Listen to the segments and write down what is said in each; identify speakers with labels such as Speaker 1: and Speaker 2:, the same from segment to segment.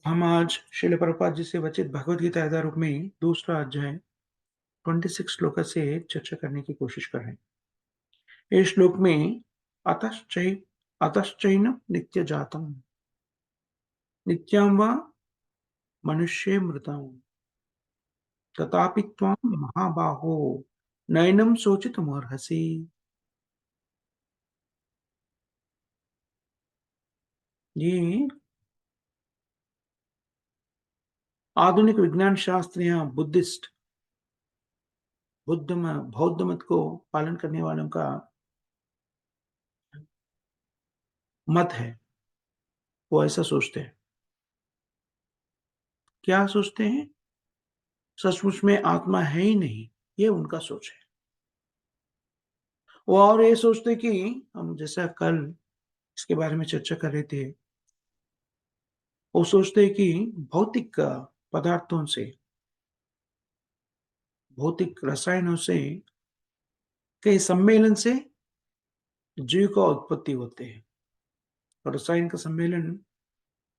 Speaker 1: हम आज श्रील प्रभुपाद जी से रचित भगवद गीता यथा रूप में दूसरा अध्याय 26 श्लोक से चर्चा करने की कोशिश कर रहे हैं। इस श्लोक में अतश्चै अतश्चैन नित्य जातम नित्यां वा मनुष्ये मृतम तथापि त्वां महाबाहो नैनं शोचितुमर्हसि। ये आधुनिक विज्ञान शास्त्र या बुद्धिस्ट बौद्ध मत को पालन करने वालों का मत है। वो ऐसा सोचते हैं। क्या सोचते हैं? सचमुच में आत्मा है ही नहीं, ये उनका सोच है। वो और ये सोचते कि हम जैसा कल इसके बारे में चर्चा कर रहे थे, वो सोचते हैं कि भौतिक पदार्थों से, भौतिक रसायनों से के सम्मेलन से जीव का उत्पत्ति होते हैं। और रसायन का सम्मेलन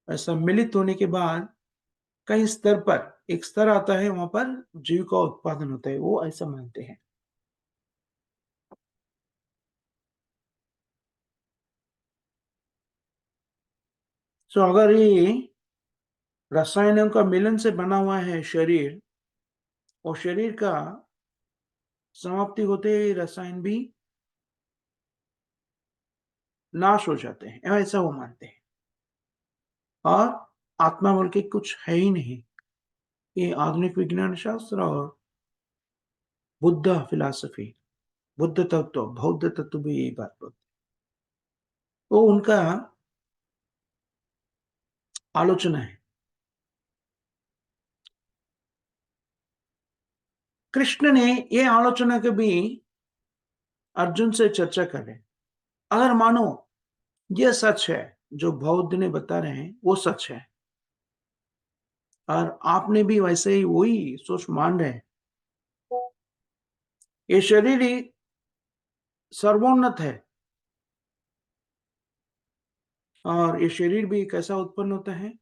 Speaker 1: सम्मिलित होने के बाद कई स्तर पर एक स्तर आता है, वहां पर जीव का उत्पादन होता है। वो ऐसा मानते हैं। तो अगर ये रसायनों का मिलन से बना हुआ है शरीर, और शरीर का समाप्ति होते ही रसायन भी नाश हो जाते हैं, ऐसा वो मानते हैं। और आत्मा बोल के कुछ है ही नहीं। ये आधुनिक विज्ञान शास्त्र और बुद्ध फिलॉसफी, बुद्ध तत्व, बौद्ध तत्व भी यही बात बोलते हैं। वो उनका आलोचना है। कृष्ण ने ये आलोचना कभी अर्जुन से चर्चा करें। अगर मानो ये सच है, जो बौद्ध ने बता रहे हैं वो सच है, और आपने भी वैसे ही वही सोच मान रहे हैं, ये शरीर ही सर्वोन्नत है, और ये शरीर भी कैसा उत्पन्न होता है,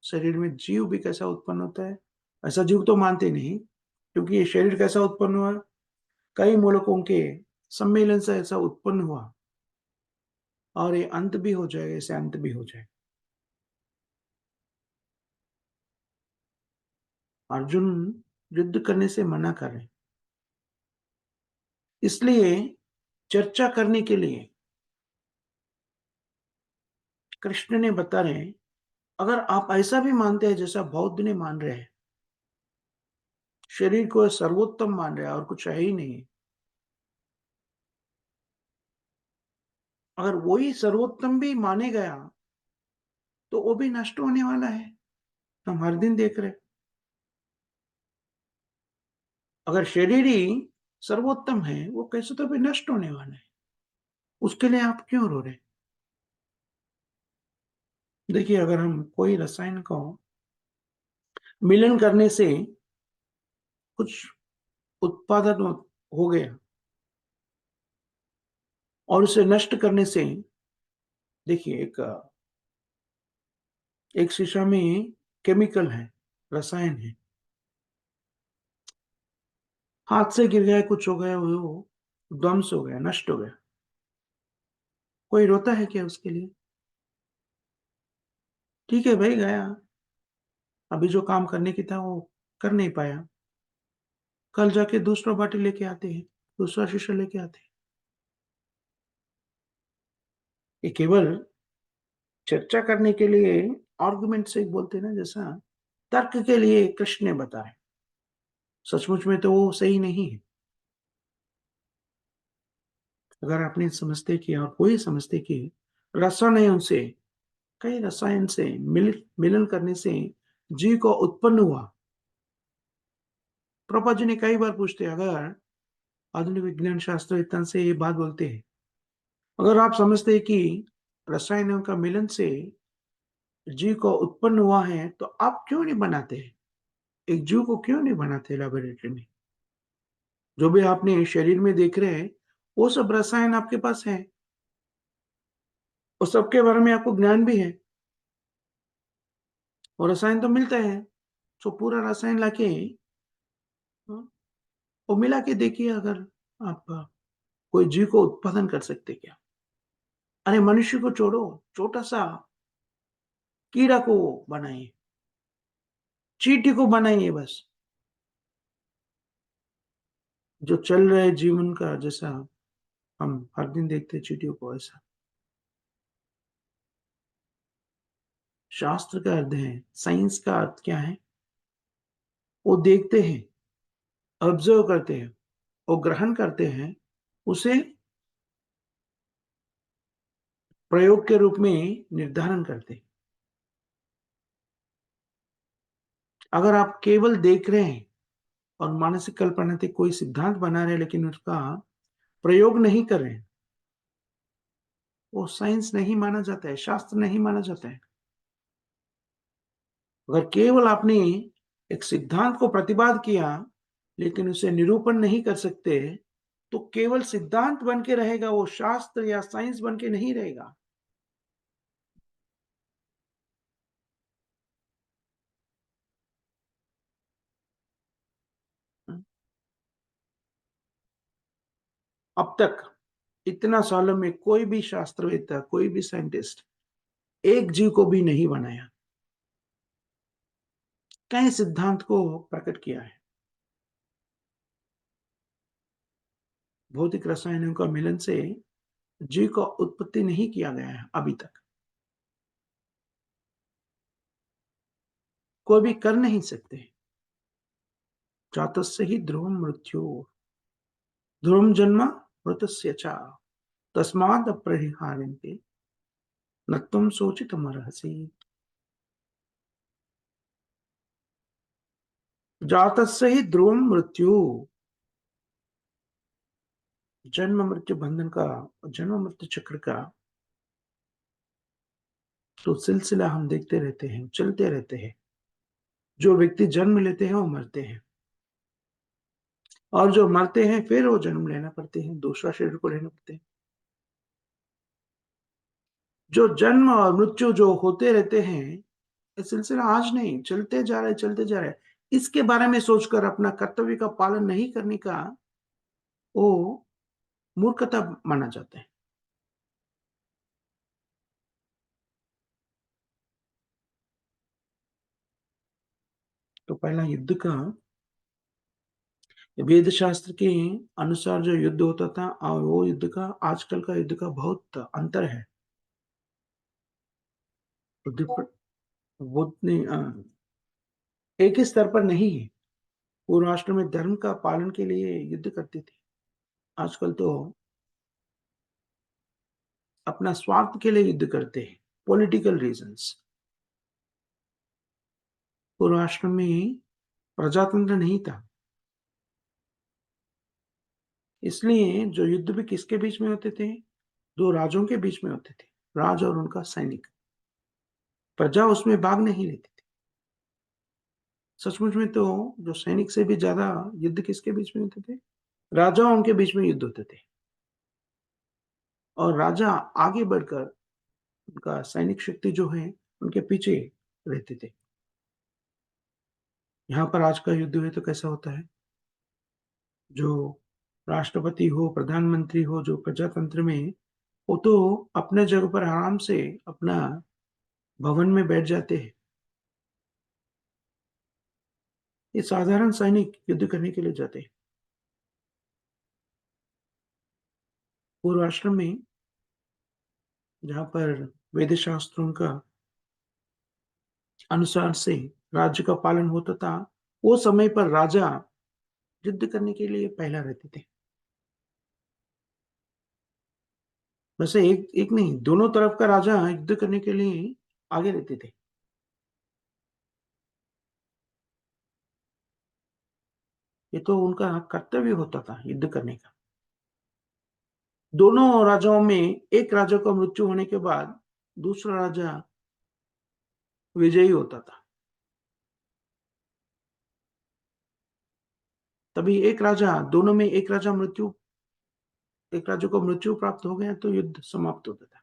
Speaker 1: शरीर में जीव भी कैसा उत्पन्न होता है, ऐसा जीव तो मानते नहीं, क्योंकि ये शरीर कैसा उत्पन्न हुआ, कई मूलकों के सम्मेलन से ऐसा उत्पन्न हुआ, और ये अंत भी हो जाएगा, इसे अंत भी हो जाए। अर्जुन युद्ध करने से मना कर रहे, इसलिए चर्चा करने के लिए कृष्ण ने बता रहे, अगर आप ऐसा भी मानते हैं जैसा बौद्ध ने मान रहे हैं, शरीर को सर्वोत्तम मान रहे हैं और कुछ है ही नहीं, अगर वही सर्वोत्तम भी माने गया तो वो भी नष्ट होने वाला है। हम हर दिन देख रहे हैं। अगर शरीर ही सर्वोत्तम है, वो कैसे तो भी नष्ट होने वाला है। उसके लिए आप क्यों रो रहे? देखिए, अगर हम कोई रसायन को मिलन करने से कुछ उत्पादन हो गया, और उसे नष्ट करने से, देखिए एक शीशा में केमिकल है, रसायन है, हाथ से गिर गया, कुछ हो गया, वो ध्वंस हो गया, नष्ट हो गया, कोई रोता है क्या उसके लिए? ठीक है भाई, गया, अभी जो काम करने की था वो कर नहीं पाया, कल जाके दूसरा बाटी लेके आते हैं, दूसरा शीशा लेके आते हैं। ये केवल चर्चा करने के लिए आर्गुमेंट से बोलते हैं ना, जैसा तर्क के लिए कृष्ण ने बताया। सचमुच में तो वो सही नहीं है। अगर आपने समझते कि, और कोई समझते कि रसायन से, कई रसायन से मिलन करने से जीव को उत्पन्न हुआ। प्रभा जी ने कई बार पूछते, अगर आधुनिक विज्ञान शास्त्र इतना से ये बात बोलते हैं, अगर आप समझते हैं कि रसायनों का मिलन से जीव को उत्पन्न हुआ है, तो आप क्यों नहीं बनाते? एक जीव को क्यों नहीं बनाते लेबोरेटरी में? जो भी आपने शरीर में देख रहे हैं, वो सब रसायन आपके पास है, और सबके बारे में आपको ज्ञान भी है। वो रसायन तो मिलता है, तो पूरा रसायन लाके वो मिला के देखिए अगर आप कोई जीव को उत्पादन कर सकते क्या? अरे मनुष्य को छोड़ो, छोटा-सा कीड़ा को बनाइए, चींटी को बनाइए बस, जो चल रहे जीवन का जैसा हम हर दिन देखते हैं चींटियों को ऐसा। शास्त्र का अर्थ है, साइंस का अर्थ क्या है? वो देखते हैं, ऑब्जर्व करते हैं, वो ग्रहण करते हैं, उसे प्रयोग के रूप में निर्धारण करते हैं। अगर आप केवल देख रहे हैं और मानसिक कल्पना से कोई सिद्धांत बना रहे हैं लेकिन उसका प्रयोग नहीं कर रहे हैं, वो साइंस नहीं माना जाता है, शास्त्र नहीं माना जाता है। अगर केवल आपने एक सिद्धांत को प्रतिपाद किया, लेकिन उसे निरूपण नहीं कर सकते, तो केवल सिद्धांत बन के रहेगा, वो शास्त्र या साइंस बन के नहीं रहेगा। अब तक इतना सालों में कोई भी शास्त्रवेत्ता, कोई भी साइंटिस्ट एक जीव को भी नहीं बनाया, कई सिद्धांत को प्रकट किया है। भौतिक रसायनों का मिलन से जीव का उत्पत्ति नहीं किया गया है अभी तक। कोई भी कर नहीं सकते। जातस्य ही ध्रुवं मृत्यु, ध्रुवं जन्म मृतस्य च, तस्माद् अपरिहार्यन्ते न त्वं शोचितुमर्हसि। जातस्य ही ध्रुवं मृत्यु, जन्म मृत्यु बंधन का, जन्म मृत्यु चक्र का तो सिलसिला हम देखते रहते हैं, चलते रहते हैं। जो व्यक्ति जन्म लेते हैं वो मरते हैं, और जो मरते हैं फिर वो जन्म लेना पड़ते हैं, दूसरा शरीर को लेना पड़ते हैं। जो जन्म और मृत्यु जो होते रहते हैं, ये सिलसिला आज नहीं, चलते जा रहे, चलते जा रहे। इसके बारे में सोचकर अपना कर्तव्य का पालन नहीं करने का वो मूर्खता माना जाता है। तो पहला युद्ध का, वेद शास्त्र के अनुसार जो युद्ध होता था और वो युद्ध का आजकल का युद्ध का बहुत अंतर है। युद्ध पर वो उतने एक ही स्तर पर नहीं है। पूर्व राष्ट्र में धर्म का पालन के लिए युद्ध करते थे। आजकल तो अपना स्वार्थ के लिए युद्ध करते हैं, पॉलिटिकल रीजंस। पूर्व राष्ट्र में प्रजातंत्र नहीं था, इसलिए जो युद्ध भी किसके बीच में होते थे? दो राजों के बीच में होते थे, राज और उनका सैनिक। प्रजा उसमें भाग नहीं लेती थी। सचमुच में तो जो सैनिक से भी ज्यादा युद्ध किसके बीच में होते थे? राजा उनके बीच में युद्ध होते थे, और राजा आगे बढ़कर उनका सैनिक शक्ति जो है उनके पीछे रहते थे। यहाँ पर आज का युद्ध है तो कैसा होता है? जो राष्ट्रपति हो, प्रधानमंत्री हो, जो प्रजातंत्र में, वो तो अपने जगह पर आराम से अपना भवन में बैठ जाते हैं। ये साधारण सैनिक युद्ध करने के लिए जाते हैं। पूर्व आश्रम में जहाँ पर वेद शास्त्रों का अनुसार से राज्य का पालन होता था, वो समय पर राजा युद्ध करने के लिए पहला रहते थे। वैसे एक एक नहीं, दोनों तरफ का राजा युद्ध करने के लिए आगे रहते थे। ये तो उनका कर्तव्य होता था युद्ध करने का। दोनों राजाओं में एक राजा का मृत्यु होने के बाद दूसरा राजा विजयी होता था। तभी एक राजा, दोनों में एक राजा को मृत्यु प्राप्त हो गया तो युद्ध समाप्त होता था।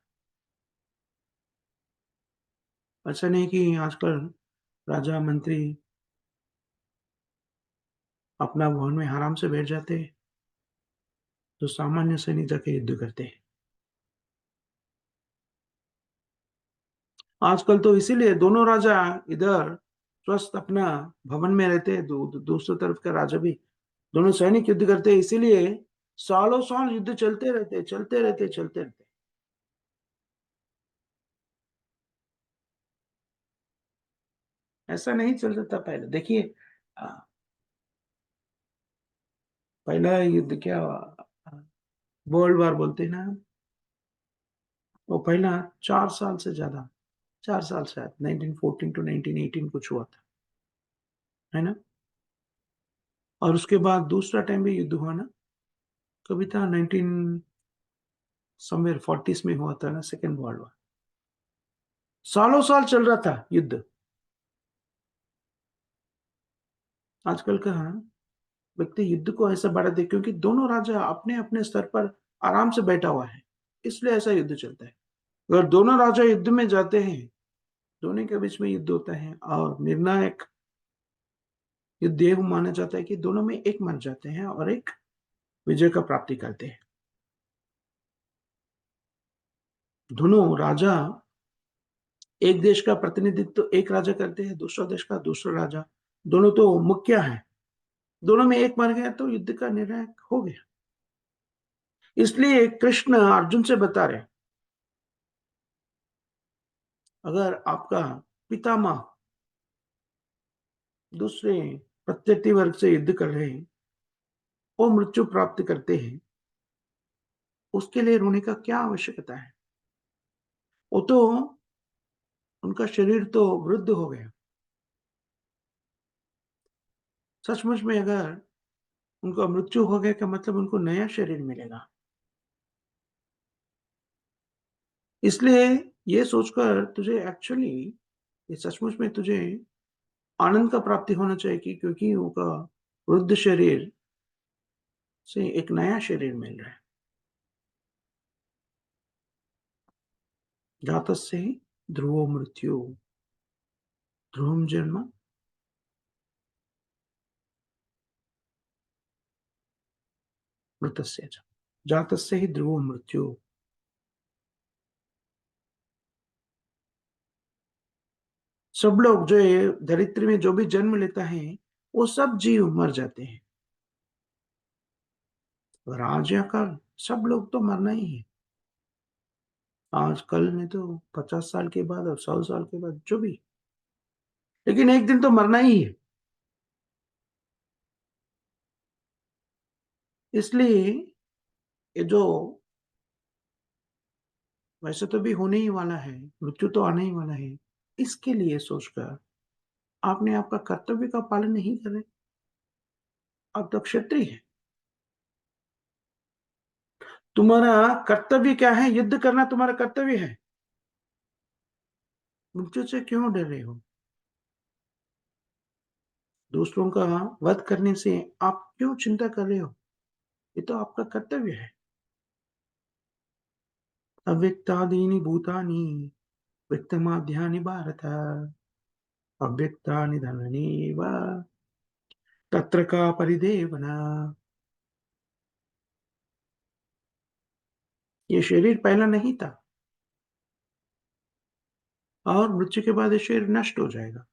Speaker 1: ऐसा नहीं कि आजकल राजा मंत्री अपना भवन में आराम से बैठ जाते हैं, तो सामान्य सैनिक जाके युद्ध करते हैं। आजकल तो इसीलिए दोनों राजा इधर स्वस्थ अपना भवन में रहते हैं, दूसरी तरफ का राजा भी, दोनों सैनिक युद्ध करते हैं, इसीलिए सालों साल युद्ध चलते रहते, चलते रहते, चलते रहते। ऐसा नहीं चलता था पहले। देखिए, अ, पहला युद्ध क्या वर्ल्ड वॉर बोलते हैं ना, वो पहला 4 साल से ज़्यादा, 4 साल शायद 1914 टू 1918 कुछ हुआ था, है ना? और उसके बाद दूसरा टाइम भी युद्ध हुआ ना, कभी था 19 समवेयर 40s में हुआ था ना सेकंड वर्ल्ड वॉर। सालों साल चल रहा था युद्ध। आजकल का व्यक्ति युद्ध को ऐसा बढ़ा दे क्योंकि दोनों राजा अपने-अपने स्तर पर आराम से बैठा हुआ है, इसलिए ऐसा युद्ध चलता है। अगर दोनों राजा युद्ध में जाते हैं, दोनों के बीच में युद्ध होता है और निर्णायक युद्ध ये माना जाता है कि दोनों में एक मर जाते हैं और एक विजय का प्राप्ति करते हैं। दोनों राजा एक देश का प्रतिनिधित्व एक राजा करते हैं, दूसरा देश का दूसरा राजा। दोनों तो मुखिया हैं। दोनों में एक मर गया तो युद्ध का निर्णायक हो गया। इसलिए कृष्ण अर्जुन से बता रहे, अगर आपका पितामह दूसरे प्रत्यर्थी वर्ग से युद्ध कर रहे हैं, वो मृत्यु प्राप्त करते हैं, उसके लिए रोने का क्या आवश्यकता है? वो तो उनका शरीर तो वृद्ध हो गया। सचमुच में अगर उनका मृत्यु हो गया का मतलब उनको नया शरीर मिलेगा। इसलिए ये सोचकर तुझे एक्चुअली ये सचमुच में तुझे आनंद का प्राप्ति होना चाहिए कि क्योंकि उनका वृद्ध शरीर से एक नया शरीर मिल रहा है। जातस्य ध्रुवो मृत्यु ध्रुवं जन्म मृतस्य च। जातस्य ही ध्रुवो मृत्यु। सब लोग जो ये धरित्री में जो भी जन्म लेता है, वो सब जीव मर जाते हैं। और आज या कल सब लोग तो मरना ही है। आज कल में तो 50 साल के बाद और 100 साल के बाद जो भी, लेकिन एक दिन तो मरना ही है। इसलिए ये जो वैसे तो भी होने ही वाला है, मृत्यु तो आने ही वाला है। इसके लिए सोचकर आपने आपका कर्तव्य का पालन नहीं कर रहे। आप तो क्षत्रिय हैं। तुम्हारा कर्तव्य क्या है? युद्ध करना तुम्हारा कर्तव्य है। मृत्यु से क्यों डर रहे हो? दूसरों का वध करने से आप क्यों चिंता कर रहे हो? ये तो आपका कर्तव्य है। अव्यक्तादीनि भूतानि व्यक्तमाद्यानि भारत अव्यक्तानि धनान्येव तत्र का परिदेवना। ये शरीर पहला नहीं था और मृत्यु के बाद ये शरीर नष्ट हो जाएगा।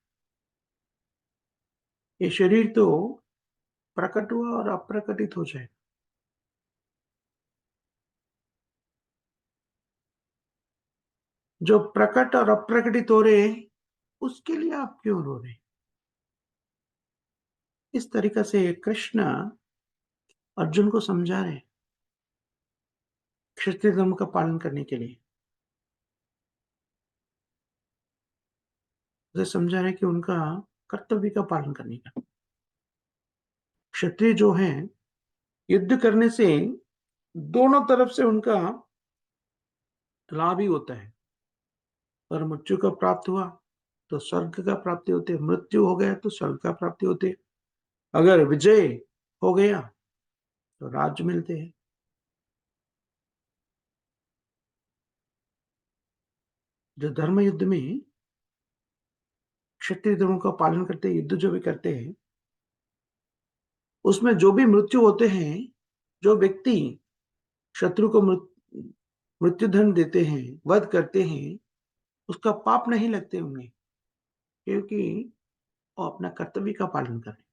Speaker 1: ये शरीर तो प्रकट हुआ और अप्रकटित हो जाएगा। जो प्रकट और अप्रकटित हो रहे हैं, उसके लिए आप क्यों रो रहे हैं? इस तरीका से कृष्ण अर्जुन को समझा रहे हैं, क्षत्रिय धर्म का पालन करने के लिए। उसे समझा रहे हैं कि उनका कर्तव्य का पालन करने का। क्षत्रिय जो हैं, युद्ध करने से दोनों तरफ से उनका लाभ ही होता है। और मृत्यु का प्राप्त हुआ, तो स्वर्ग का प्राप्ति होती है, मृत्यु हो गया तो स्वर्ग का प्राप्ति होती है। अगर विजय हो गया, तो राज्य मिलते हैं। जो धर्म युद्ध में क्षत्रिय धर्म का पालन करते हैं, युद्ध जो भी करते हैं, उसमें जो भी मृत्यु होते हैं, जो व्यक्ति शत्रु को मृत्युदंड देते हैं, वध करते हैं, उसका पाप नहीं लगते उन्हें, क्योंकि वो अपना कर्तव्य का पालन कर रहे हैं।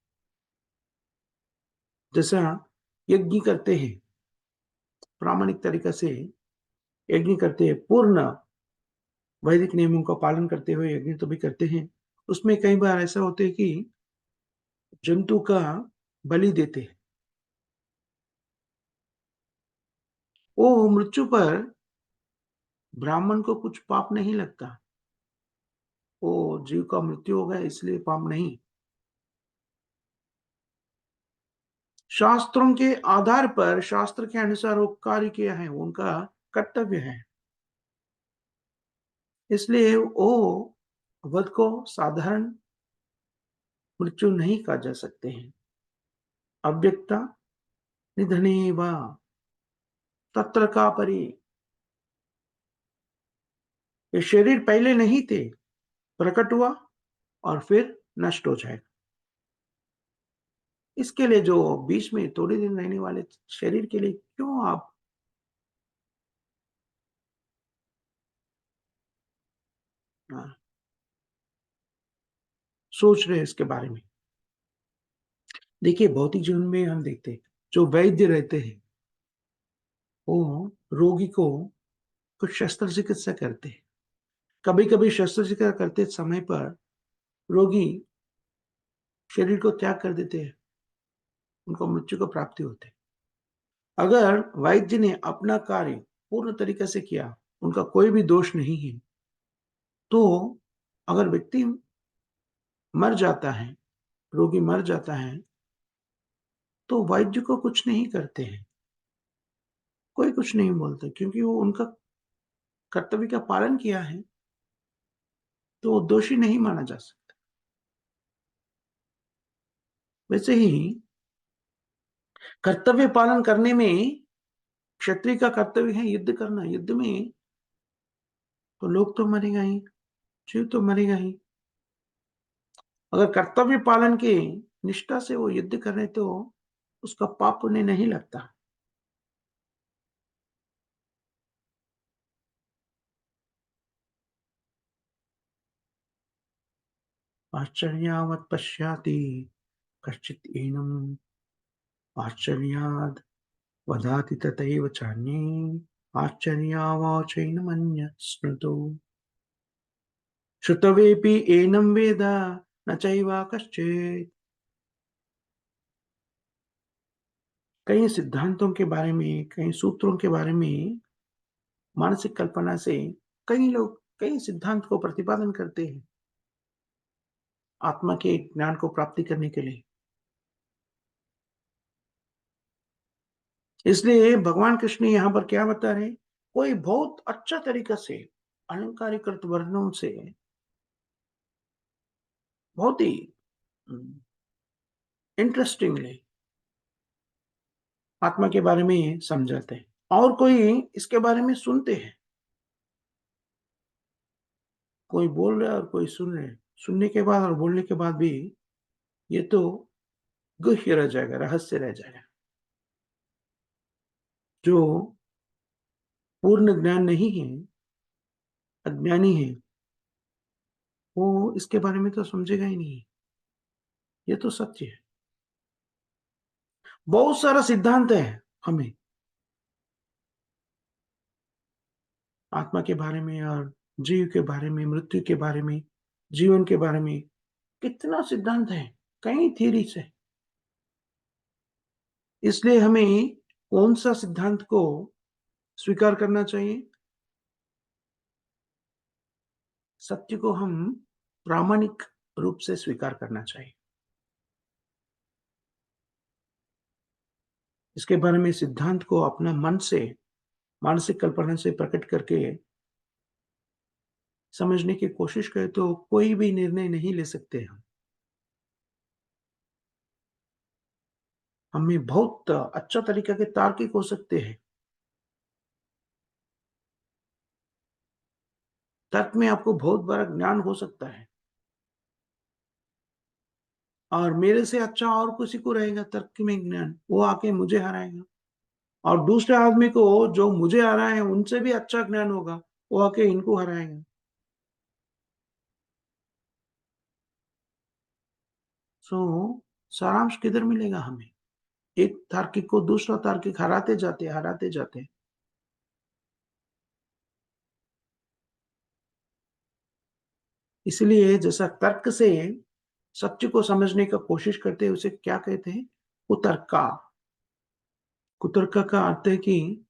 Speaker 1: जैसा यज्ञ करते हैं, प्रामाणिक तरीका से यज्ञ करते हैं, पूर्ण वैदिक नियमों का पालन करते हुए यज्ञ तो भी करते हैं। उसमें कई बार ऐसा होता है कि जंतु का बलि देते हैं। वो मृत्यु पर ब्राह्मण को कुछ पाप नहीं लगता। वो जीव का मृत्यु हो गया इसलिए पाप नहीं। शास्त्रों के आधार पर, शास्त्र के अनुसार वो कार्य किया है, उनका कर्तव्य है। इसलिए वो वध को साधारण मृत्यु नहीं कहा जा सकते हैं। अव्यक्ता निधनेव तत्र का परि। ये शरीर पहले नहीं थे, प्रकट हुआ और फिर नष्ट हो जाएगा। इसके लिए जो बीच में थोड़े दिन रहने वाले शरीर के लिए क्यों आप अ, सोच रहे हैं इसके बारे में? देखिए, भौतिक जीवन में हम देखते हैं, जो वैद्य रहते हैं, वो रोगी को कुछ शस्त्र चिकित्सा करते हैं। कभी-कभी शस्त्र चिकित्सा करते समय पर रोगी शरीर को त्याग कर देते हैं, उनको मृत्यु को प्राप्ति होती है। अगर वैद्य ने अपना कार्य पूर्ण तरीके से किया, उनका कोई भी दोष नहीं है, तो अगर व्यक्ति मर जाता है, रोगी मर जाता है, तो वैद्य को कुछ नहीं करते हैं, कोई कुछ नहीं बोलते क्योंकि वो उनका कर्तव्य का पालन किया है, तो वो दोषी नहीं माना जा सकता। वैसे ही कर्तव्य पालन करने में क्षत्रिय का कर्तव्य है युद्ध करना। युद्ध में तो लोग तो मरेगा ही, जीव तो मरेगा ही। अगर कर्तव्य पालन के निष्ठा से वो युद्ध कर रहे तो उसका पाप पुण्य नहीं लगता। आश्चर्यावत् पश्याति कश्चित् एनम् आश्चर्याद् वदाति तथैव चान्ये आश्चर्यावचैनमन्यः स्मृतो श्रुतवेपि एनं वेद न चैवा कश्चित्। कई सिद्धांतों के बारे में, कई सूत्रों के बारे में मानसिक कल्पना से कई लोग कई सिद्धांत को प्रतिपादन करते हैं आत्मा के ज्ञान को प्राप्ति करने के लिए। इसलिए भगवान कृष्ण यहाँ पर क्या बता रहे हैं? कोई बहुत अच्छा तरीका से अलंकारिकृत वर्णों से बहुत ही इंटरेस्टिंगली आत्मा के बारे में समझाते हैं। और कोई इसके बारे में सुनते हैं, कोई बोल रहा है और कोई सुन रहे हैं। सुनने के बाद और बोलने के बाद भी ये तो गुह्य रह जाएगा, रहस्य रह जाएगा। जो पूर्ण ज्ञान नहीं है, अज्ञानी है, वो इसके बारे में तो समझेगा ही नहीं। ये तो सत्य है। बहुत सारा सिद्धांत है हमें आत्मा के बारे में और जीव के बारे में, मृत्यु के बारे में, जीवन के बारे में कितना सिद्धांत है, कई थ्योरीज है। इसलिए हमें कौन-सा सिद्धांत को स्वीकार करना चाहिए? सत्य को हम प्रामाणिक रूप से स्वीकार करना चाहिए। इसके बारे में सिद्धांत को अपना मन से, मानसिक कल्पना से प्रकट करके समझने की कोशिश करें तो कोई भी निर्णय नहीं ले सकते हम। हमें बहुत अच्छा तरीके के तार्किक हो सकते हैं। तर्क में आपको बहुत बड़ा ज्ञान हो सकता है। और मेरे से अच्छा और किसी को रहेगा तर्क में ज्ञान, वो आके मुझे हराएगा। और दूसरे आदमी को जो मुझे हराए हैं, उनसे भी अच्छा ज्ञान होगा, वो आके इनको हराएगा। सो सारांश किधर मिलेगा हमें? एक तार्किक को दूसरा तार्किक हराते जाते। इसलिए जैसा तर्क से सत्य को समझने का कोशिश करते हैं, उसे क्या कहते हैं? कुतर्का। कुतर्क का अर्थ है कि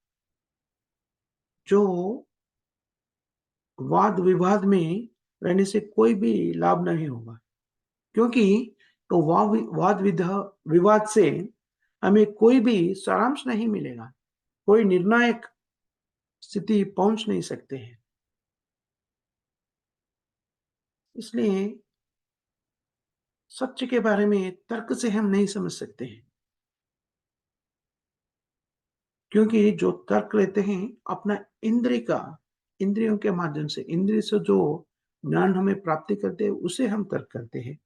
Speaker 1: जो वाद-विवाद में रहने से कोई भी लाभ नहीं होगा। क्योंकि तो वाद-विवाद से हमें कोई भी सारांश नहीं मिलेगा, कोई निर्णायक स्थिति पहुँच नहीं सकते हैं। इसलिए सत्य के बारे में तर्क से हम नहीं समझ सकते हैं, क्योंकि जो तर्क लेते हैं अपना इंद्रियों के माध्यम से, इंद्रिय से जो ज्ञान हमें प्राप्ति करते हैं, उसे हम तर्क करते हैं।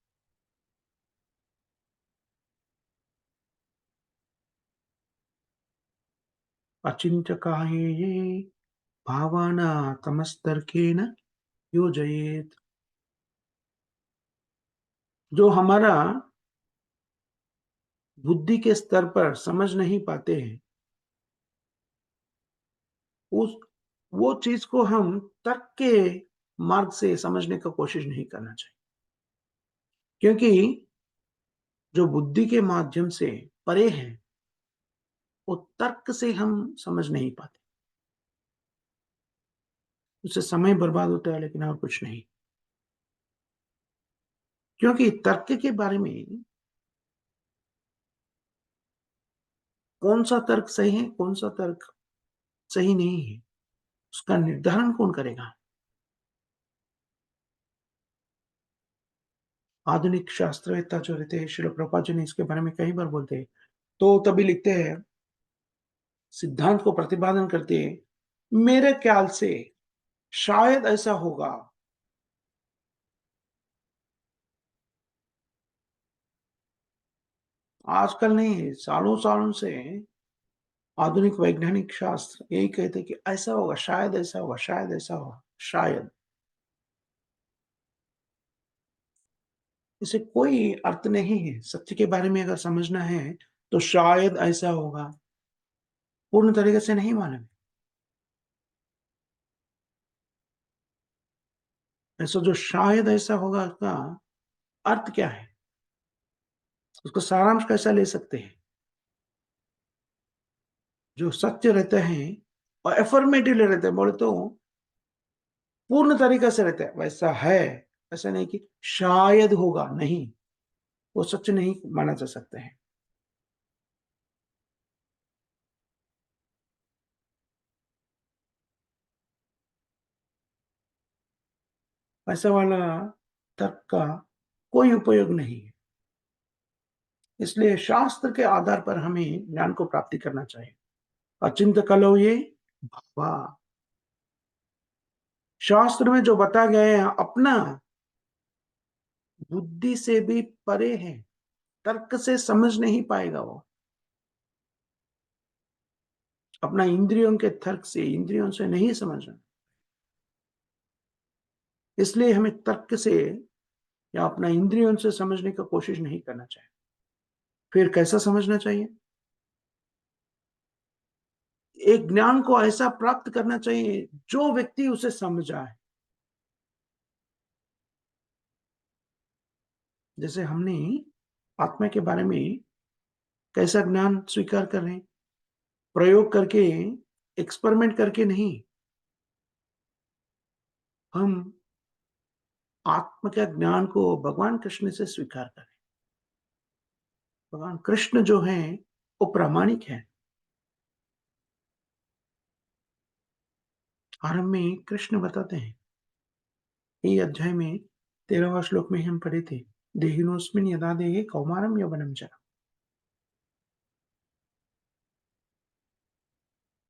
Speaker 1: अचिंत्यकाये भावाना तमस्तर्केन योजयेत। जो हमारा बुद्धि के स्तर पर समझ नहीं पाते हैं, उस वो चीज़ को हम तर्क के मार्ग से समझने का कोशिश नहीं करना चाहिए। क्योंकि जो बुद्धि के माध्यम से परे हैं, वो तर्क से हम समझ नहीं पाते। उससे समय बर्बाद होता है लेकिन और कुछ नहीं। क्योंकि तर्क के बारे में कौन-सा तर्क सही है, कौन-सा तर्क सही नहीं है, उसका निर्धारण कौन करेगा? आधुनिक शास्त्रवेत्ता जो रहते हैं, श्रील प्रभुपाद जी ने इसके बारे में कई बार बोलते हैं। तो तभी लिखते हैं, सिद्धांत को प्रतिपादन करते हैं, मेरे ख्याल से शायद ऐसा होगा। आजकल नहीं, सालों-सालों से आधुनिक वैज्ञानिक शास्त्र यही कहते हैं कि ऐसा होगा, शायद ऐसा होगा, शायद ऐसा होगा, शायद। इससे कोई अर्थ नहीं है। सत्य के बारे में अगर समझना है, तो शायद ऐसा होगा, पूर्ण तरीके से नहीं मालूम। ऐसा जो शायद ऐसा होगा का अर्थ क्या है? उसका सारांश कैसा ले सकते हैं? जो सत्य रहते हैं और अफ़र्मेटिवली रहते हैं, बोले तो पूर्ण तरीके से रहते हैं, वैसा है। ऐसा नहीं कि शायद होगा, नहीं, वो सच नहीं माना जा सकता है। वैसा वाला तर्क का कोई उपयोग नहीं है। इसलिए शास्त्र के आधार पर हमें ज्ञान को प्राप्ति करना चाहिए। अचिंत्य कलौ ये भावा। शास्त्र में जो बताए गए हैं अपना बुद्धि से भी परे हैं। तर्क से समझ नहीं पाएगा वो। अपना इंद्रियों के तर्क से, इंद्रियों से नहीं समझना। इसलिए हमें तर्क से या अपना इंद्रियों से समझने का कोशिश नहीं करना चाहिए। फिर कैसा समझना चाहिए? एक ज्ञान को ऐसा प्राप्त करना चाहिए जो व्यक्ति उसे समझ आए। जैसे हमने आत्मा के बारे में कैसा ज्ञान स्वीकार कर रहे हैं? प्रयोग करके, एक्सपेरिमेंट करके नहीं। हम आत्म के ज्ञान को भगवान कृष्ण से स्वीकार करें। भगवान कृष्ण जो हैं, वो प्रामाणिक हैं। आरंभ में कृष्ण बताते हैं, ये अध्याय में 13वां श्लोक में हम पढ़े थे, देहिनोऽस्मिन् यदा देहे कौमारं यौवनं च।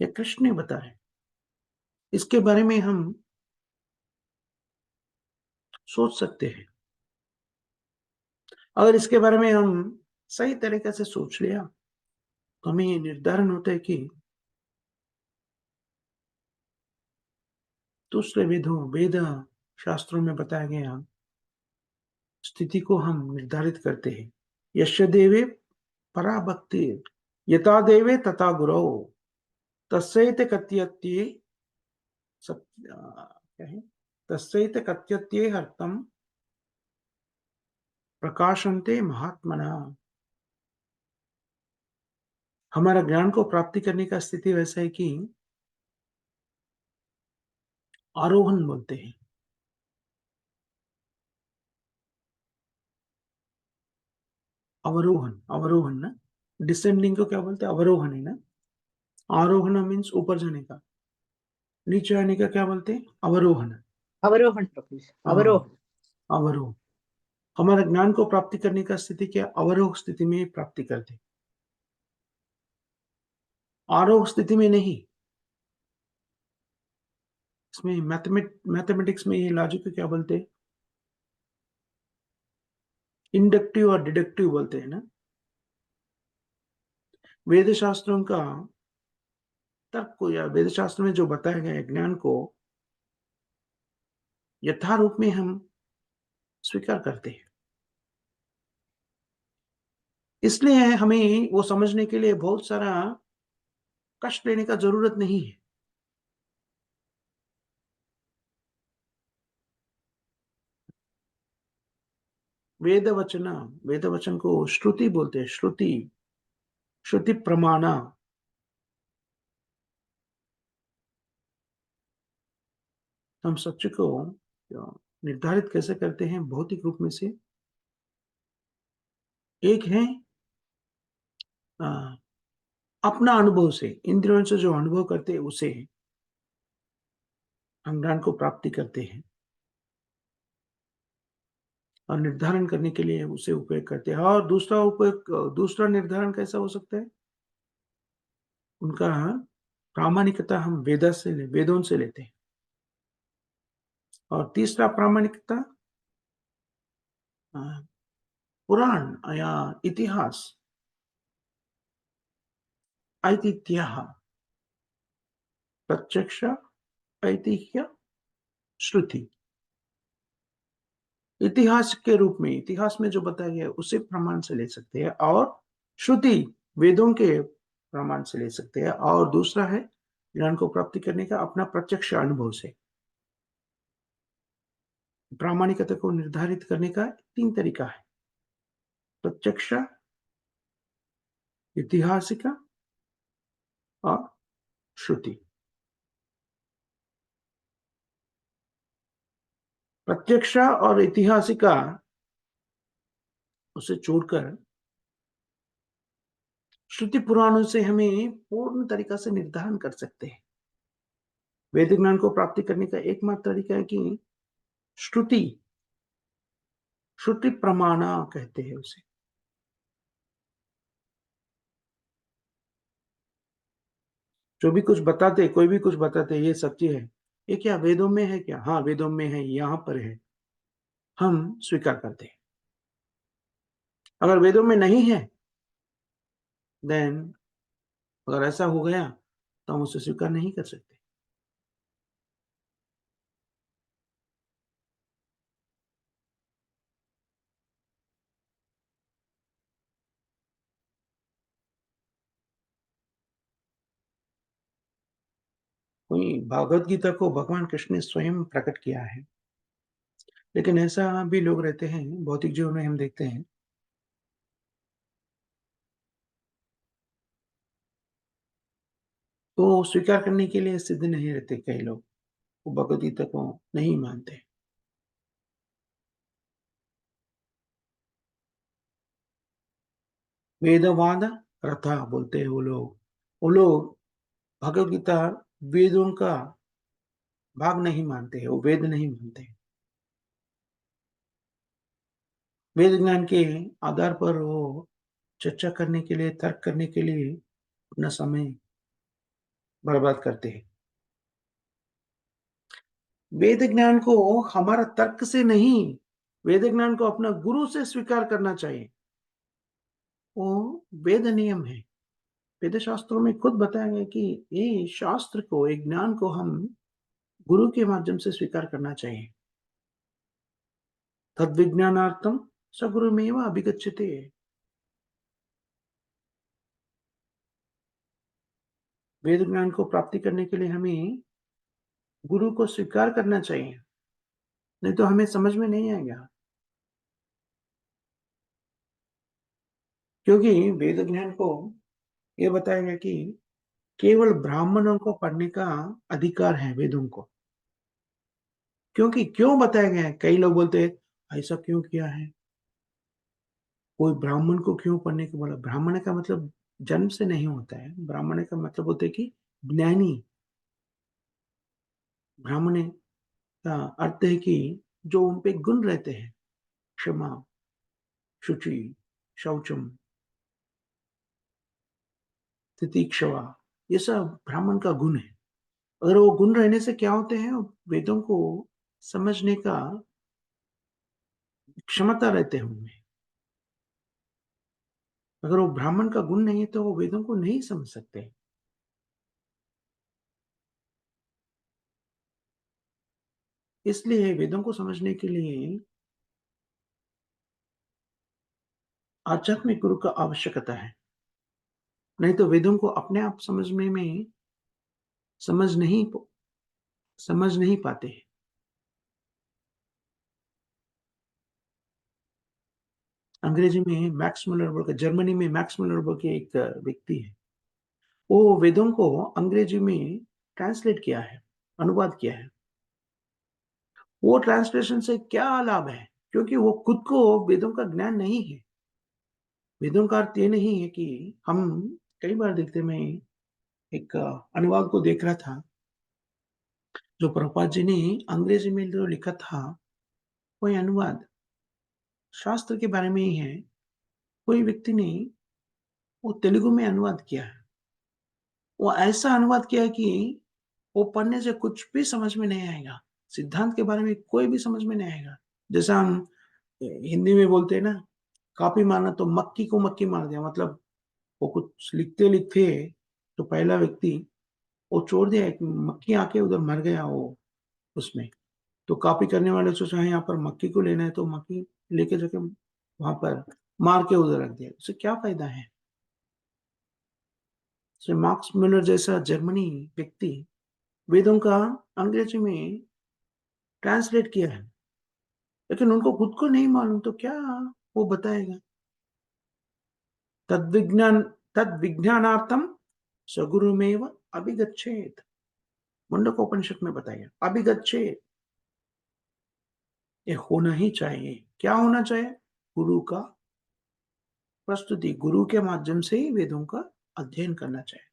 Speaker 1: ये कृष्ण ने बताया। इसके बारे में हम सोच सकते हैं। अगर इसके बारे में हम सही तरीके से सोच लिया, तो हमें ये निर्धारण होता है कि दूसरे वेद शास्त्रों में बताया गया स्थिति को हम निर्धारित करते हैं। यस्य देवे परा भक्तिर्, यथा देवे तथा गुरौ, तस्यैते कथयत्ये क्या है? तस्यैते कथयत्येऽर्थं प्रकाशन्ते महात्मनः। हमारा ज्ञान को प्राप्ति करने का स्थिति वैसा है कि आरोहण बोलते हैं। अवरोहन, अवरोहन ना? डिसेंडिंग को क्या बोलते हैं? अवरोहन है ना? आरोहण मीन्स ऊपर जाने का, नीचे आने का क्या बोलते हैं? अवरोहन।
Speaker 2: अवरोहण प्रभु,
Speaker 1: हाँ,
Speaker 2: अवरोहण।
Speaker 1: अवरोह। हमारे ज्ञान को प्राप्ति करने का स्थिति क्या? अवरोह स्थिति में प्राप्ति करते, आरोह स्थिति में नहीं। इसमें मैथमेटिक्स में ये लॉजिक को क्या बोलते हैं? इंडक्टिव और डिडक्टिव बोलते हैं ना? वेद शास्त्रों का तर्क को या वेद शास्त्र में जो बताया गया है ज्ञान को यथारूप में हम स्वीकार करते हैं। इसलिए हमें वो समझने के लिए बहुत सारा कष्ट लेने का जरूरत नहीं है। वेद वचन, वेद वचन को श्रुति बोलते हैं। श्रुति, श्रुति प्रमाणा। हम सत्य को निर्धारित कैसे करते हैं? भौतिक रूप में से एक है अ, अपना अनुभव से, इंद्रियों से जो अनुभव करते हैं उसे हम ज्ञान को प्राप्ति करते हैं और निर्धारण करने के लिए उसे उपयोग करते हैं। और दूसरा उपयोग, दूसरा निर्धारण कैसा हो सकता है? उनका प्रामाणिकता हम वेदों से लेते हैं। और तीसरा प्रामाणिकता अ, पुराण या इतिहास, ऐतिह्य, प्रत्यक्ष, ऐतिह्य, श्रुति। इतिहास के रूप में, इतिहास में जो बताया गया है उसे प्रमाण से ले सकते हैं, और श्रुति वेदों के प्रमाण से ले सकते हैं। और दूसरा है ज्ञान को प्राप्ति करने का अपना प्रत्यक्ष अनुभव से। प्रामाणिकता को निर्धारित करने का तीन तरीका है: प्रत्यक्ष, ऐतिहासिक और श्रुति। प्रत्यक्ष और ऐतिहासिक उसे छोड़कर श्रुति पुराणों से हमें पूर्ण तरीका से निर्धारण कर सकते हैं। वैदिक ज्ञान को प्राप्ति करने का एकमात्र तरीका है कि श्रुति, श्रुति प्रमाणा कहते हैं उसे। जो भी कुछ बताते, कोई भी कुछ बताते, ये सत्य है, ये क्या वेदों में है क्या? हाँ, वेदों में है, यहाँ पर है, हम स्वीकार करते हैं। अगर वेदों में नहीं है, देन अगर ऐसा हो गया तो हम उसे स्वीकार नहीं कर सकते। कोई भगवत गीता को भगवान कृष्ण ने स्वयं प्रकट किया है, लेकिन ऐसा भी लोग रहते हैं भौतिक जीवन में, हम देखते हैं तो स्वीकार करने के लिए सिद्ध नहीं रहते। कई लोग वो भगवत गीता को नहीं मानते। वेदवाद रथा बोलते हैं वो लोग। वो लोग भगवत गीता वेदों का भाग नहीं मानते हैं, वो वेद नहीं मानते। वेद ज्ञान के आधार पर वो चर्चा करने के लिए, तर्क करने के लिए अपना समय बर्बाद करते हैं। वेद ज्ञान को हमारा तर्क से नहीं, वेद ज्ञान को अपना गुरु से स्वीकार करना चाहिए। वो वेद नियम है। वेद शास्त्रों में खुद बताया गया है कि ये शास्त्र को, एक ज्ञान को हम गुरु के माध्यम से स्वीकार करना चाहिए। तद्विज्ञानार्थम सगुरुमेव अभिगच्छते। वेद ज्ञान को प्राप्ति करने के लिए हमें गुरु को स्वीकार करना चाहिए, नहीं तो हमें समझ में नहीं आएगा। क्योंकि वेद ज्ञान को ये बताया गया कि केवल ब्राह्मणों को पढ़ने का अधिकार है वेदों को। क्योंकि क्यों बताया गया है? कई लोग बोलते हैं ऐसा क्यों किया है? कोई ब्राह्मण को क्यों पढ़ने को बोला? ब्राह्मण का मतलब जन्म से नहीं होता है। ब्राह्मण का मतलब होता है कि ज्ञानी। ब्राह्मण का अर्थ है कि जो उन पे गुण रहते हैं, क्षमा, शुचि, शौचम, तितिक्षवा, ये सब ब्राह्मण का गुण है। अगर वो गुण रहने से क्या होते हैं? वेदों को समझने का क्षमता रहते हैं उनमें। अगर वो ब्राह्मण का गुण नहीं है तो वो वेदों को नहीं समझ सकते। इसलिए वेदों को समझने के लिए आध्यात्मिक गुरु का आवश्यकता है। नहीं तो वेदों को अपने आप समझने में समझ नहीं समझ नहीं पाते हैं। अंग्रेजी में मैक्स मुलर बोल के, जर्मनी में मैक्स मुलर बोल के एक व्यक्ति है। वो वेदों को अंग्रेजी में ट्रांसलेट किया है, अनुवाद किया है। वो ट्रांसलेशन से क्या लाभ है? क्योंकि वो खुद को वेदों का ज्ञान नहीं है। वेदों का अर्थ ये नहीं है कि हम कई बार देखते, मैं एक अनुवाद को देख रहा था, जो प्रभुपाद जी ने अंग्रेजी में जो लिखा था, कोई अनुवाद शास्त्र के बारे में ही है। कोई व्यक्ति ने वो तेलुगु में अनुवाद किया है। वो ऐसा अनुवाद किया है कि वो पढ़ने से कुछ भी समझ में नहीं आएगा। सिद्धांत के बारे में कोई भी समझ में नहीं आएगा। जैसा हम हिंदी में बोलते हैं ना, कॉपी मारना तो मक्खी को मक्खी मार दिया। मतलब वो कुछ लिखते-लिखते तो पहला व्यक्ति वो छोड़ दिया, एक मक्खी आके उधर मर गया वो उसमें। तो कॉपी करने वाले सोचा हाँ, यहाँ पर मक्खी को लेना है तो मक्खी लेके जाके वहाँ पर मार के उधर रख दिया। उससे क्या फ़ायदा है? जैसे मार्क्स मुलर जैसा जर्मनी व्यक्ति वेदों का अंग्रेजी में ट्रांसलेट किया है, लेकिन उनको खुद को नहीं मालूम तो क्या वो बताएगा? तद्विज्ञान तद्विज्ञानार्थम सगुरुमेव अभिगच्छेत। मुंडकोपनिषद में बताया अभिगच्छेत। ये होना ही चाहिए। क्या होना चाहिए? गुरु का प्रस्तुति, गुरु के माध्यम से ही वेदों का अध्ययन करना चाहिए।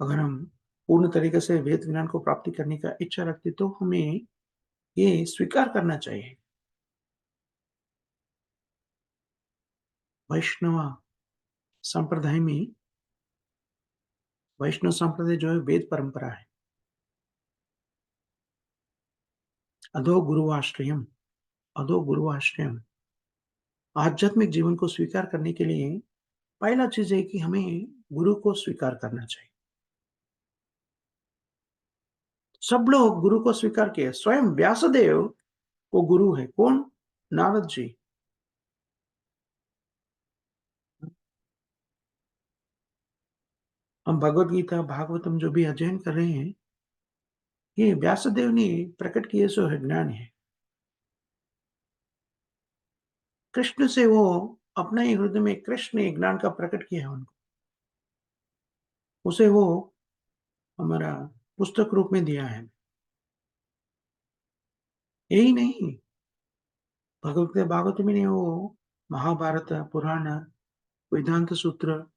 Speaker 1: अगर हम पूर्ण तरीके से वेद ज्ञान को प्राप्ति करने का इच्छा रखते तो हमें ये स्वीकार करना चाहिए। वैष्णव संप्रदाय में, वैष्णव संप्रदाय जो है वेद परंपरा है। अधो गुरुवाश्रयम, अधो गुरुवाश्रयम। आध्यात्मिक जीवन को स्वीकार करने के लिए पहला चीज है कि हमें गुरु को स्वीकार करना चाहिए। सब लोग गुरु को स्वीकार किए। स्वयं व्यासदेव वो गुरु है। कौन? नारद जी। हम भगवत गीता, भागवतम जो भी अध्ययन कर रहे हैं, ये व्यासदेव ने प्रकट किए सो है ज्ञान है। कृष्ण से वो अपना ही हृदय में कृष्ण ने ज्ञान का प्रकट किया है उनको। उसे वो हमारा पुस्तक रूप में दिया है। यही नहीं, भगवत भागवत में ने वो महाभारत, पुराण, वेदांत सूत्र,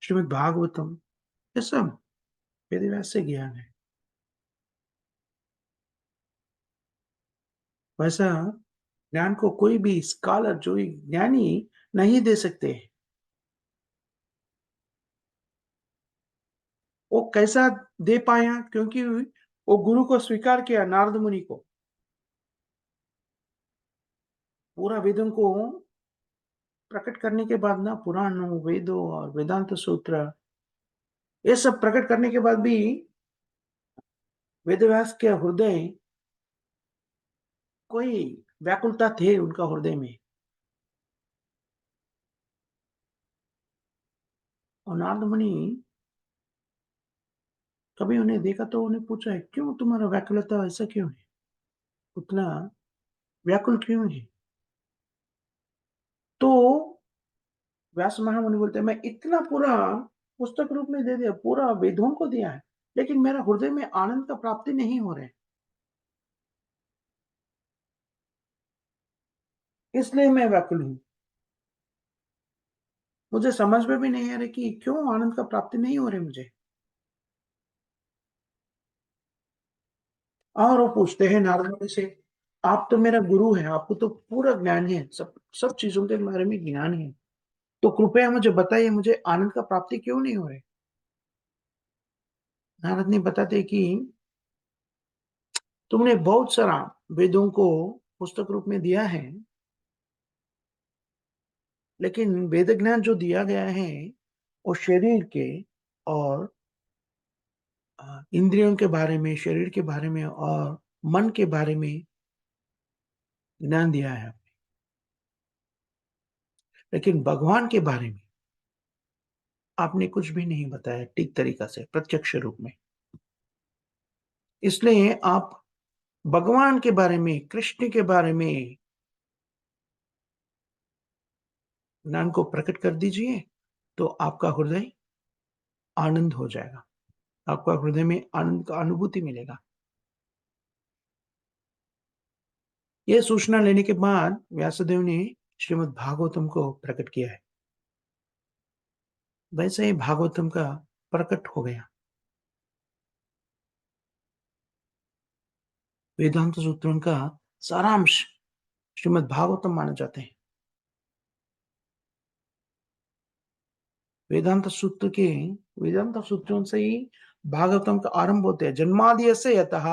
Speaker 1: श्रीमद् भागवतम, ये सब वेदव्यास से ज्ञान है। वैसा ज्ञान को कोई भी स्कॉलर, जो ज्ञानी नहीं दे सकते। वो कैसा दे पाया? क्योंकि वो गुरु को स्वीकार किया, नारद मुनि को। पूरा वेदों को प्रकट करने के बाद ना, पुराणों, वेदों और वेदांत सूत्र, ये सब प्रकट करने के बाद भी वेदव्यास के हृदय, कोई व्याकुलता थे उनका हृदय में। और नारद मुनि कभी उन्हें देखा तो उन्हें पूछा है, क्यों तुम्हारा व्याकुलता ऐसा क्यों है, उतना व्याकुल क्यों है? तो व्यास महामुनि बोलते हैं, मैं इतना पूरा पुस्तक रूप में दे दिया, पूरा वेदों को दिया है, लेकिन मेरा हृदय में आनंद का प्राप्ति नहीं हो रहा है, इसलिए मैं व्याकुल हूँ। मुझे समझ में भी नहीं आ रहा कि क्यों आनंद का प्राप्ति नहीं हो रही मुझे। और वो पूछते हैं नारद मुनि से, आप तो मेरा गुरु है, आपको तो पूरा ज्ञान है, सब सब चीजों के बारे में ज्ञान है, तो कृपया मुझे बताइए, मुझे आनंद का प्राप्ति क्यों नहीं हो रही? नारद ने बताते कि तुमने बहुत सारा वेदों को पुस्तक रूप में दिया है, लेकिन वेद ज्ञान जो दिया गया है वो शरीर के और इंद्रियों के बारे में, शरीर के बारे में और मन के बारे में ज्ञान दिया है, लेकिन भगवान के बारे में आपने कुछ भी नहीं बताया ठीक तरीका से, प्रत्यक्ष रूप में। इसलिए आप भगवान के बारे में, कृष्ण के बारे में ज्ञान को प्रकट कर दीजिए, तो आपका हृदय आनंद हो जाएगा, आपका हृदय में आनंद का अनुभूति मिलेगा। यह सूचना लेने के बाद व्यासदेव ने श्रीमद् भागवतम को प्रकट किया है। वैसे ही भागवतम का प्रकट हो गया। वेदांत सूत्रों का सारांश श्रीमद् भागवतम माने जाते हैं। वेदांत सूत्र के वेदांत सूत्रों से ही भागवतम का आरंभ होते हैं। जन्मादि से यतः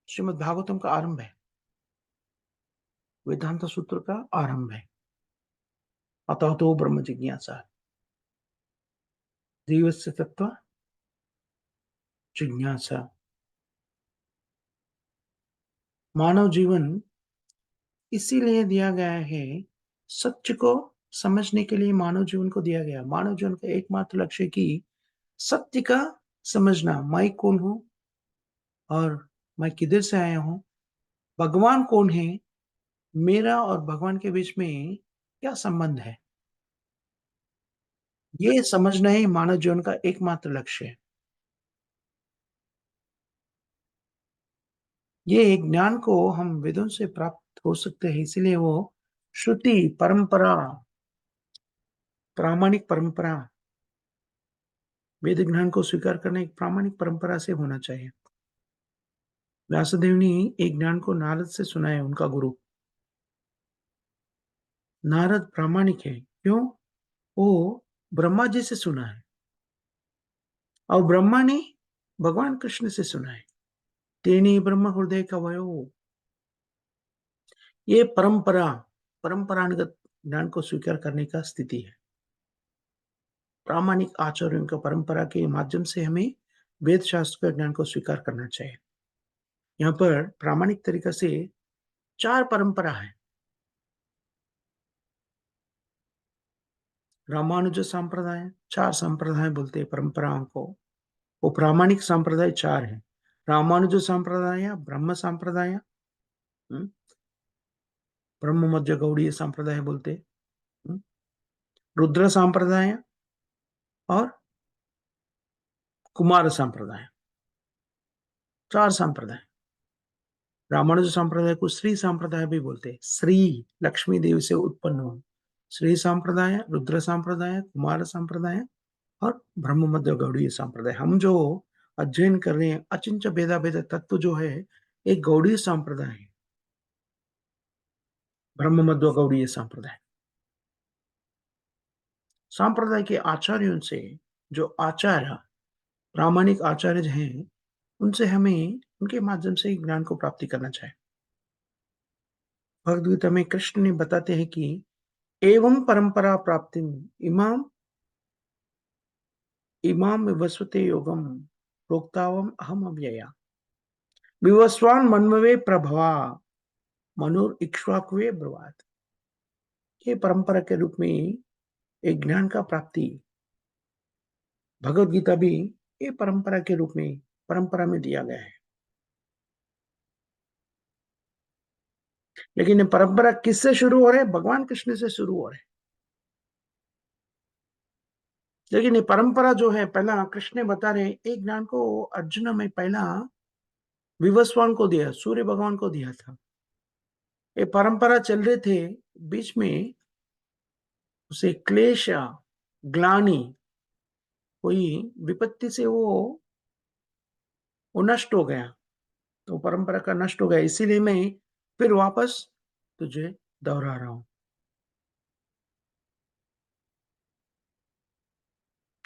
Speaker 1: श्रीमद् भागवतम का आरंभ है, वेदांत सूत्र का आरंभ है। अतः तो ब्रह्म जिज्ञासा, जीवस्य तत्व जिज्ञासा। मानव जीवन इसीलिए दिया गया है, सत्य को समझने के लिए मानव जीवन को दिया गया। मानव जीवन का एकमात्र लक्ष्य कि सत्य का समझना, मैं कौन हूं और मैं किधर से आया हूं, भगवान कौन है, मेरा और भगवान के बीच में क्या संबंध है, ये समझना ही मानव जीवन का एकमात्र लक्ष्य है। ये ज्ञान को हम वेदों से प्राप्त हो सकते हैं, इसीलिए वो श्रुति परंपरा, प्रामाणिक परंपरा, वेद ज्ञान को स्वीकार करना एक प्रामाणिक परंपरा से होना चाहिए। व्यासदेव ने एक ज्ञान को नारद से सुना है, उनका गुरु। नारद प्रामाणिक है, क्यों? वो ब्रह्मा जी से सुना है और ब्रह्मा ने भगवान कृष्ण से सुना है। तेने ब्रह्म हृदय कवयो, ये परंपरा, परंपरागत ज्ञान को स्वीकार करने का स्थिति है। प्रामाणिक आचार्यों का परंपरा के माध्यम से हमें वेद शास्त्र का ज्ञान को स्वीकार करना चाहिए। यहाँ पर प्रामाणिक तरीका से 4 परंपरा है। रामानुज संप्रदाय, 4 संप्रदाय बोलते हैं परंपराओं को। वो प्रामाणिक संप्रदाय 4 है। रामानुज संप्रदाय, ब्रह्म संप्रदाय, हम्म, ब्रह्म मध्य गौड़ीय संप्रदाय बोलते हैं, रुद्र संप्रदाय और कुमार संप्रदाय, 4 संप्रदाय। रामानुज संप्रदाय को श्री संप्रदाय भी बोलते हैं। श्री लक्ष्मी देवी से उत्पन्न हो, श्री संप्रदाय, रुद्र संप्रदाय, कुमार संप्रदाय और ब्रह्म मध्य गौड़ीय संप्रदाय। हम जो अध्ययन कर रहे हैं, अचिंत्य भेदा भेद तत्व जो है, एक गौड़ीय संप्रदाय है, ब्रह्म मध्य गौड़ीय संप्रदाय। संप्रदाय के आचार्यों से, जो आचार्य प्रामाणिक आचार्य हैं, उनसे हमें उनके माध्यम से ज्ञान को प्राप्ति करना चाहिए। भगवद गीता में कृष्ण ने बताते हैं कि एवं परंपरा प्राप्तिम इमाम इमाम विवस्वते योगम प्रोक्तावम अहम अव्यया विवस्वान मन्ववे प्रभवा मनुर इक्ष्वाकुवे ब्रुवात। ये परंपरा के रूप में एक ज्ञान का प्राप्ति भगवद गीता भी ये परंपरा के रूप में परंपरा में दिया गया है। लेकिन ये परंपरा किससे शुरू हो रहे हैं? भगवान कृष्ण से शुरू हो रहे हैं। लेकिन ये परंपरा जो है पहला कृष्ण ने बता रहे एक ज्ञान को अर्जुन में पहला विवस्वान को दिया, सूर्य भगवान को दिया था। ये परंपरा चल रहे थे, बीच में उसे क्लेश ग्लानि कोई विपत्ति से वो नष्ट हो गया, तो परंपरा का नष्ट हो गया। इसीलिए मैं फिर वापस तुझे दोहरा रहा हूं।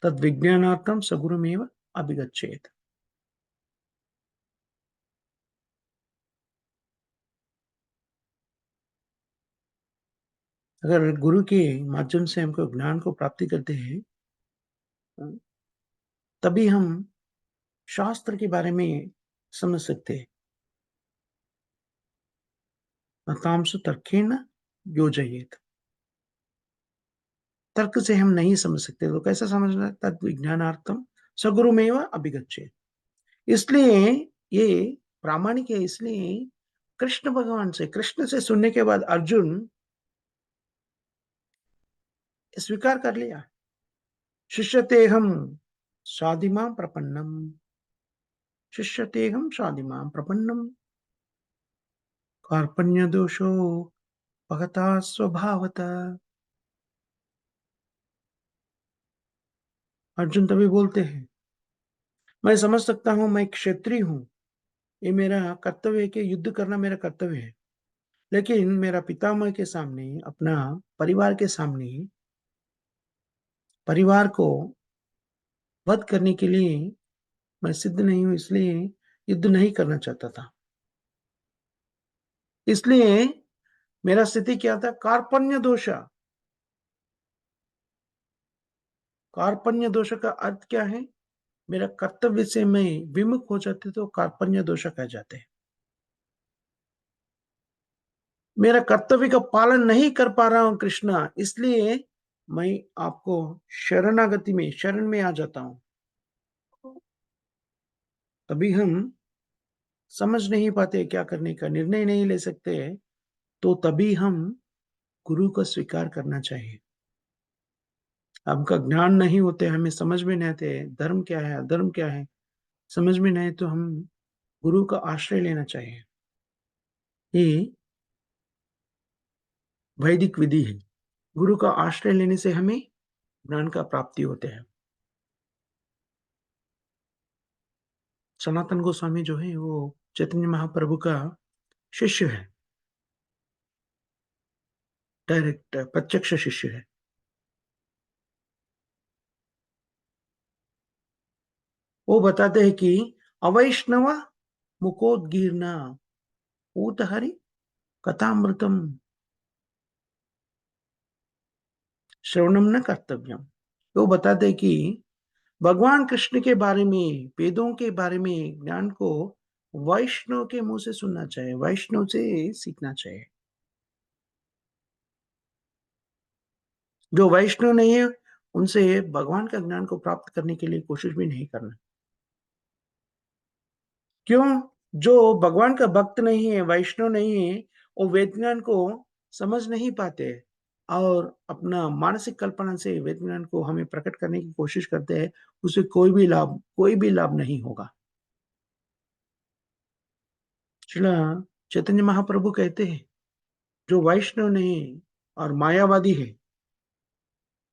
Speaker 1: तद विज्ञानार्थम सगुरुमेव अभिगच्छेत। अगर गुरु के माध्यम से हमको ज्ञान को प्राप्ति करते हैं, तभी हम शास्त्र के बारे में समझ सकते हैं। तामसु तर्केण योजयेत। तर्क से हम नहीं समझ सकते, तो कैसे समझना? तद विज्ञानार्थम सगुरुमेव अभिगच्छेत। इसलिए ये प्रामाणिक है। इसलिए कृष्ण भगवान से, कृष्ण से सुनने के बाद अर्जुन स्वीकार कर लिया। शिष्यतेहम स्वादिमां प्रपन्नम, शिष्यतेहम स्वादिमां प्रपन्नम कार्पण्य दोषो भगता स्वभावत। अर्जुन तभी बोलते हैं, मैं समझ सकता हूं, मैं क्षत्रिय हूं, ये मेरा कर्तव्य है कि युद्ध करना मेरा कर्तव्य है। लेकिन मेरा पितामह के सामने, अपना परिवार के सामने, परिवार को वध करने के लिए मैं सिद्ध नहीं हूं, इसलिए युद्ध नहीं करना चाहता था। इसलिए मेरा स्थिति क्या था? कार्पण्य दोष। कार्पण्य दोष का अर्थ क्या है? मेरा कर्तव्य से मैं विमुख हो जाते तो कार्पण्य दोष कह जाते हैं। मेरा कर्तव्य का पालन नहीं कर पा रहा हूं कृष्णा, इसलिए मैं आपको शरणागति में, शरण में आ जाता हूं। तभी हम समझ नहीं पाते, क्या करने का निर्णय नहीं ले सकते, तो तभी हम गुरु को स्वीकार करना चाहिए। हमका ज्ञान नहीं होते, हमें समझ में नहीं आते धर्म क्या है अधर्म क्या है, समझ में नहीं, तो हम गुरु का आश्रय लेना चाहिए। ये वैदिक विधि है। गुरु का आश्रय लेने से हमें ज्ञान का प्राप्ति होते हैं। सनातन गोस्वामी जो है वो चैतन्य महाप्रभु का शिष्य है, डायरेक्ट प्रत्यक्ष शिष्य है। वो बताते हैं कि अवैष्णव मुकोदगीर्णा ऊत हरि कथामृतम श्रवणम न कर्तव्यम। वो बताते हैं कि भगवान कृष्ण के बारे में, वेदों के बारे में ज्ञान को वैष्णव के मुंह से सुनना चाहिए, वैष्णव से सीखना चाहिए। जो वैष्णव नहीं है, उनसे भगवान का ज्ञान को प्राप्त करने के लिए कोशिश भी नहीं करना। क्यों? जो भगवान का भक्त नहीं है, वैष्णव नहीं है, वो वेद ज्ञान को समझ नहीं पाते और अपना मानसिक कल्पना से वेद ज्ञान को हमें प्रकट करने की कोशिश करते हैं। उसे कोई भी लाभ नहीं होगा। श्रीला चैतन्य महाप्रभु कहते हैं, जो वैष्णव नहीं और मायावादी है,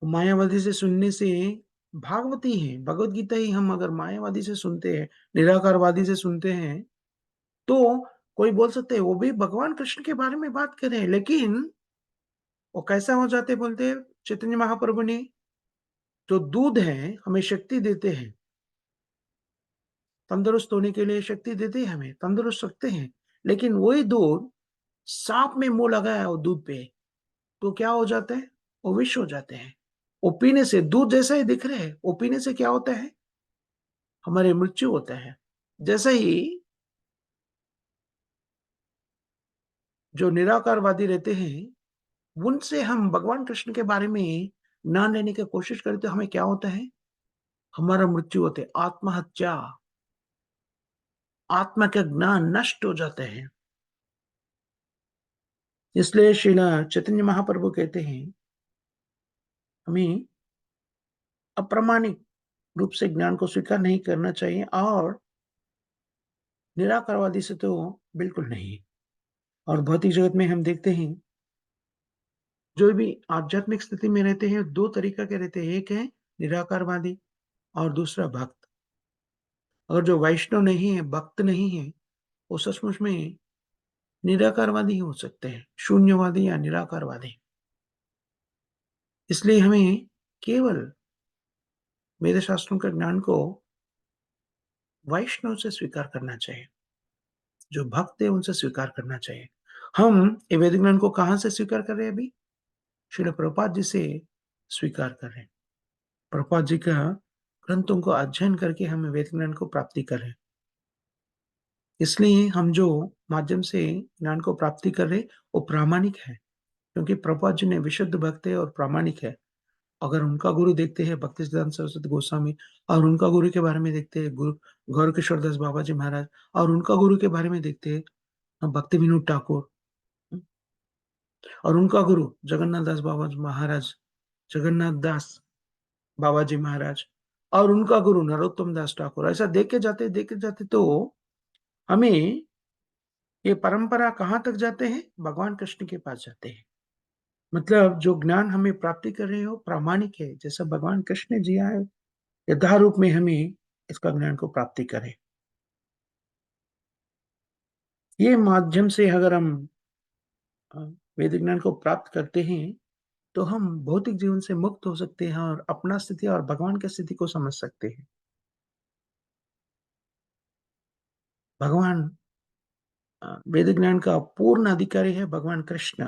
Speaker 1: वो मायावादी से सुनने से भागवती है, भगवत गीता ही हम अगर मायावादी से सुनते हैं, निराकारवादी से सुनते हैं, तो कोई बोल सकते हैं वो भी भगवान कृष्ण के बारे में बात कर रहे हैं, लेकिन वो कैसा हो जाते बोलते हैं चैतन्य महाप्रभु ने, जो दूध है हमें शक्ति देते हैं, तंदुरुस्त होने के लिए शक्ति देते हैं हमें, तंदुरुस्त रखते हैं। लेकिन वही दूध सांप में मुँह लगाया हो दूध पे, तो क्या हो जाता है? वो विष हो जाते हैं। वो पीने से दूध जैसा ही दिख रहे हैं, वो पीने से क्या होता है? हमारी मृत्यु होता है। जैसे ही जो निराकारवादी रहते हैं, उनसे हम भगवान कृष्ण के बारे में ज्ञान लेने की कोशिश करें तो हमें क्या होता है? हमारा मृत्यु होते है, आत्महत्या, आत्मा का ज्ञान नष्ट हो जाते हैं। इसलिए श्रील चैतन्य महाप्रभु कहते हैं, हमें अप्रामाणिक रूप से ज्ञान को स्वीकार नहीं करना चाहिए और निराकारवादी से तो बिल्कुल नहीं। और भौतिक जगत में हम देखते हैं, जो भी आध्यात्मिक स्थिति में रहते हैं, 2 तरीका के रहते हैं। एक है निराकारवादी और दूसरा भक्त। अगर जो वैष्णव नहीं है, भक्त नहीं है, वो सचमुच में निराकारवादी ही हो सकते हैं, शून्यवादी या निराकारवादी। इसलिए हमें केवल वेद शास्त्रों के ज्ञान को वैष्णव से स्वीकार करना चाहिए, जो भक्त है उनसे स्वीकार करना चाहिए। हम ये वैदिक ज्ञान को कहाँ से स्वीकार कर रहे हैं अभी? श्रील प्रभुपाद जी से स्वीकार कर रहे हैं। प्रभुपाद जी का ग्रंथों को अध्ययन करके हम वैदिक ज्ञान को प्राप्ति कर रहे हैं। इसलिए हम जो माध्यम से ज्ञान को प्राप्ति कर रहे हैं, वो प्रामाणिक है, क्योंकि प्रभुपाद जी ने विशुद्ध भक्त है और प्रामाणिक है। अगर उनका गुरु देखते हैं भक्तिसिद्धांत सरस्वती गोस्वामी और उनका गुरु के बारे में देखते हैं गुरु गौरकिशोर दास बाबा जी महाराज और उनका गुरु के बारे में देखते हैं भक्ति विनोद ठाकुर और उनका गुरु जगन्नाथ दास बाबा जी महाराज, जगन्नाथ दास बाबा जी महाराज और उनका गुरु नरोत्तम दास ठाकुर। ऐसा देखे जाते तो हमें ये परंपरा कहाँ तक जाते हैं? भगवान कृष्ण के पास जाते हैं। मतलब जो ज्ञान हमें प्राप्ति कर रहे हो प्रामाणिक है, जैसा भगवान कृष्ण ने जिया है, यथारूप में हमें इसका ज्ञान को प्राप्ति करें। ये माध्यम से अगर हम अ, वैदिक ज्ञान को प्राप्त करते हैं, तो हम भौतिक जीवन से मुक्त हो सकते हैं और अपना स्थिति और भगवान की स्थिति को समझ सकते हैं। भगवान वैदिक ज्ञान का पूर्ण अधिकारी है भगवान कृष्ण।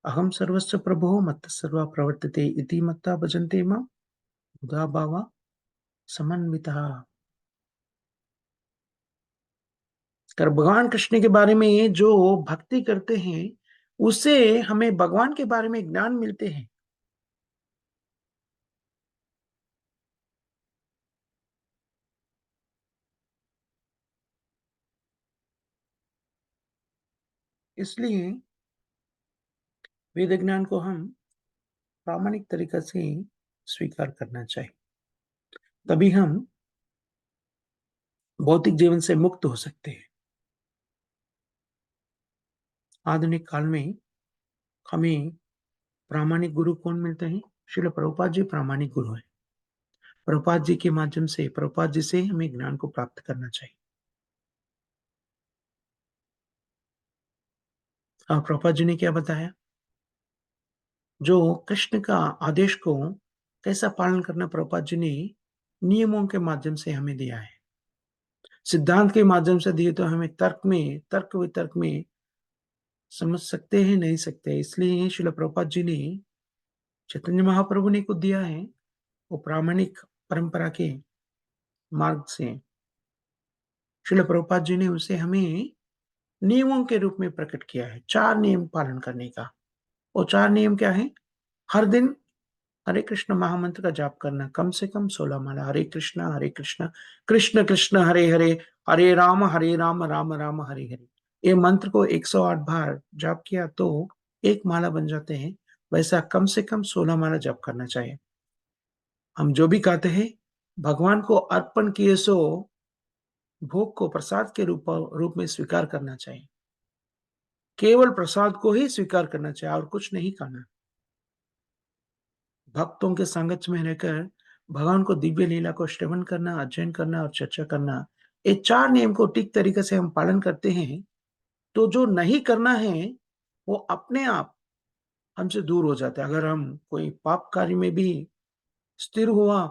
Speaker 1: अहम सर्वस्य प्रभुः मत्तः सर्वः प्रवर्तते इति मत्वा भजन्ते मां मुदा भावा समन्वितः। कर भगवान कृष्ण के बारे में जो भक्ति करते हैं, उससे हमें भगवान के बारे में ज्ञान मिलते हैं। इसलिए वेद ज्ञान को हम प्रामाणिक तरीका से स्वीकार करना चाहिए। तभी हम भौतिक जीवन से मुक्त हो सकते हैं। आधुनिक काल में हमें प्रामाणिक गुरु कौन मिलते हैं? श्रील प्रभुपाद जी प्रामाणिक गुरु हैं। प्रभुपाद जी के माध्यम से प्रभुपाद जी से हमें ज्ञान को प्राप्त करना चाहिए। और प्रभुपाद जी ने क्या बताया? जो कृष्ण का आदेश को कैसा पालन करना प्रभुपाद जी ने नियमों के माध्यम से हमें दिया है। सिद्धांत के माध्यम से दिए तो हमें तर्क वितर्क में समझ सकते हैं, नहीं सकते। इसलिए श्रील प्रभुपाद जी ने चैतन्य महाप्रभु ने कुछ दिया है, वो प्रामाणिक परंपरा के मार्ग से श्रील प्रभुपाद जी ने उसे हमें नियमों के रूप में प्रकट किया है, 4 नियम पालन करने का। वो 4 नियम क्या है? हर दिन हरे कृष्ण महामंत्र का जाप करना, कम से कम 16 माला। हरे कृष्ण, कृष्ण कृष्ण हरे हरे, हरे राम, राम राम हरे हरे। ये मंत्र को 108 बार जाप किया तो 1 माला बन जाते हैं। वैसा कम से कम 16 माला जाप करना चाहिए। हम जो भी खाते हैं, भगवान को अर्पण किए सो भोग को प्रसाद के रूप में स्वीकार करना चाहिए। केवल प्रसाद को ही स्वीकार करना चाहिए और कुछ नहीं खाना। भक्तों के संगत में रहकर भगवान को दिव्य लीला को श्रवण करना, अध्ययन करना और चर्चा करना, ये 4 नियम को ठीक तरीके से हम पालन करते हैं, तो जो नहीं करना है, वो अपने आप हमसे दूर हो जाता है। अगर हम कोई पाप कार्य में भी स्थिर हुआ,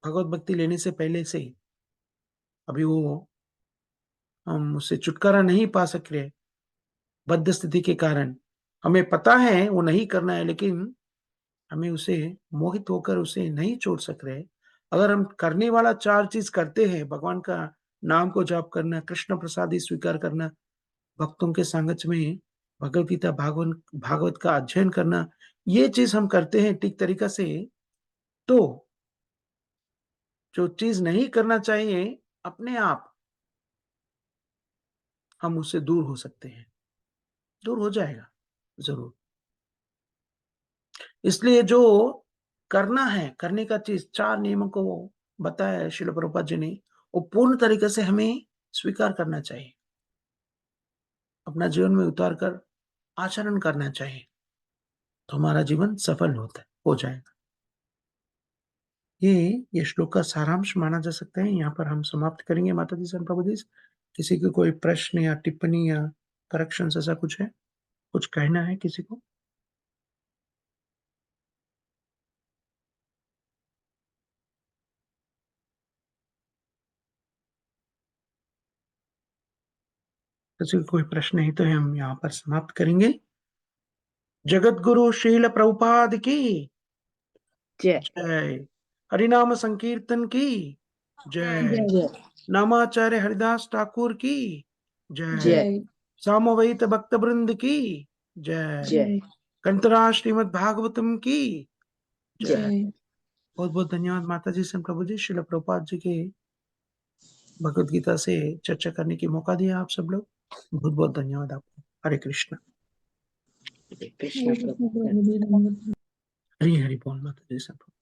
Speaker 1: भगवत भक्ति लेने से पहले से ही, अभी वो हम उससे छुटकारा नहीं पा सक रहे, बद्ध स्थिति के कारण। हमें पता है वो नहीं करना है, लेकिन हमें उसे मोहित होकर उसे नहीं छोड़ सक रहे। अगर हम करने वाला 4 चीज़ करते हैं, भगवान का नाम को जाप करना, कृष्ण प्रसादी स्वीकार करना, भक्तों के संगत में भगवद गीता, भागवत का अध्ययन करना, ये चीज़ हम करते हैं ठीक तरीक़ा से, तो जो चीज़ नहीं करना चाहिए, अपने आप हम उससे दूर हो सकते हैं। दूर हो जाएगा, ज़रूर। इसलिए जो करना है, करने का चीज़ 4 नियमों को बताया है श्रील प्रभुपाद जी ने, वो पूर्ण तरीके से हमें स्वीकार करना चाहिए। अपना जीवन में उतार कर आचरण करना चाहिए, तो हमारा जीवन सफल हो जाएगा। ये श्लोक का सारांश माना जा सकता है। यहाँ पर हम समाप्त करेंगे माताजी सन प्रभुजी। किसी को कोई प्रश्न या टिप्पणी या करेक्शंस ऐसा कुछ है? कुछ कहना है किसी को? किसी को कोई प्रश्न नहीं तो हम यहाँ पर समाप्त करेंगे। जगद्गुरु श्रील प्रभुपाद की
Speaker 2: जय
Speaker 1: जय। हरिनाम संकीर्तन की जय।
Speaker 2: जय
Speaker 1: नामाचार्य हरिदास ठाकुर की जय।
Speaker 2: जय
Speaker 1: सामवेद भक्त वृंद की जय।
Speaker 2: जय
Speaker 1: कंतरा श्रीमद् भागवतम की जय।
Speaker 2: जय।
Speaker 1: बहुत बहुत धन्यवाद माता जी सन प्रभु जी, श्रील प्रभुपाद जी के भगवद गीता से चर्चा करने की मौका दिया आप सब लोग। बहुत बहुत धन्यवाद आपको। हरे कृष्ण।
Speaker 2: कृष्ण प्रभु।
Speaker 1: हरि हरि बोल माता जी सन प्रभु।